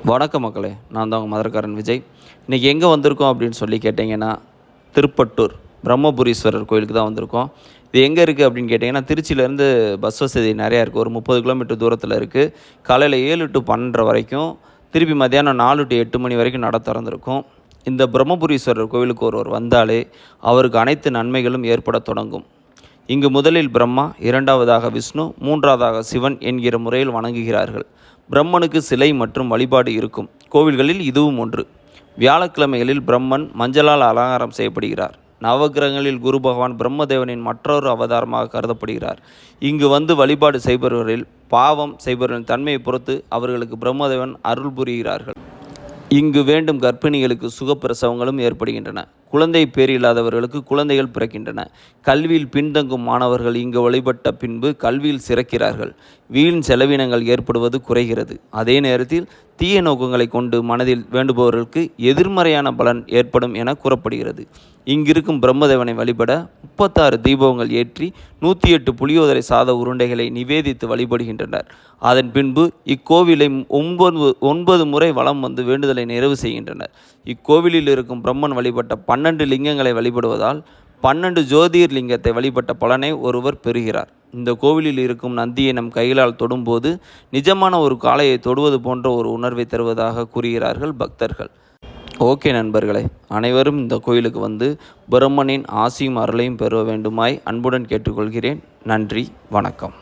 வணக்கம் மக்களே, நான் தான் உங்கள் மதுரக்காரன் விஜய். இன்றைக்கி எங்கே வந்திருக்கோம் அப்படின்னு சொல்லி கேட்டிங்கன்னா, திருப்பட்டூர் பிரம்மபுரீஸ்வரர் கோயிலுக்கு தான் வந்திருக்கோம். இது எங்கே இருக்குது அப்படின்னு கேட்டிங்கன்னா, திருச்சியிலேருந்து பஸ் வசதி நிறையா இருக்குது. ஒரு 30 கிலோமீட்டர் தூரத்தில் இருக்குது. காலையில் 7 to 12 வரைக்கும், திருப்பி மத்தியானம் 4 to 8 மணி வரைக்கும் நட திறந்திருக்கும். இந்த பிரம்மபுரீஸ்வரர் கோவிலுக்கு ஒருவர் வந்தாலே அவருக்கு அனைத்து நன்மைகளும் ஏற்பட தொடங்கும். இங்கு முதலில் பிரம்மா, இரண்டாவதாக விஷ்ணு, மூன்றாவதாக சிவன் என்கிற முறையில் வணங்குகிறார்கள். பிரம்மனுக்கு சிலை மற்றும் வழிபாடு இருக்கும் கோவில்களில் இதுவும் ஒன்று. வியாழக்கிழமைகளில் பிரம்மன் மஞ்சளால் அலங்காரம் செய்யப்படுகிறார். நவகிரகங்களில் குரு பகவான் பிரம்மதேவனின் மற்றொரு அவதாரமாக கருதப்படுகிறார். இங்கு வந்து வழிபாடு செய்பவர்களில் பாவம் செய்பவர்களின் தன்மையை பொறுத்து அவர்களுக்கு பிரம்மதேவன் அருள் புரிகிறார்கள். இங்கு வேண்டும் கர்ப்பிணிகளுக்கு சுகப்பிரசவங்களும் ஏற்படுகின்றன. குழந்தை பேர் இல்லாதவர்களுக்கு குழந்தைகள் பிறக்கின்றன. கல்வியில் பின்தங்கும் மாணவர்கள் இங்கு வழிபட்ட பின்பு கல்வியில் சிறக்கிறார்கள். வீண் செலவினங்கள் ஏற்படுவது குறைகிறது. அதே நேரத்தில் தீய நோக்கங்களை கொண்டு மனதில் வேண்டுபவர்களுக்கு எதிர்மறையான பலன் ஏற்படும் என கூறப்படுகிறது. இங்கிருக்கும் பிரம்மதேவனை வழிபட 36 தீபங்கள் ஏற்றி 108 புளியோதரை சாத உருண்டைகளை நிவேதித்து வழிபடுகின்றனர். அதன் பின்பு இக்கோவிலை 9 முறை வலம் வந்து வேண்டுதலை நிறைவு செய்கின்றனர். இக்கோவிலில் இருக்கும் பிரம்மன் வழிபட்ட 12 லிங்கங்களை வழிபடுவதால் 12 ஜோதிர் லிங்கத்தை வழிபட்ட பலனை ஒருவர் பெறுகிறார். இந்த கோவிலில் இருக்கும் நந்தியை நம் கைகளால் தொடும்போது நிஜமான ஒரு காளையை தொடுவது போன்ற ஒரு உணர்வை தருவதாக கூறுகிறார்கள் பக்தர்கள். ஓகே நண்பர்களே, அனைவரும் இந்த கோயிலுக்கு வந்து பிரம்மனின் ஆசியும் அருளையும் பெற வேண்டுமாய் அன்புடன் கேட்டுக்கொள்கிறேன். நன்றி, வணக்கம்.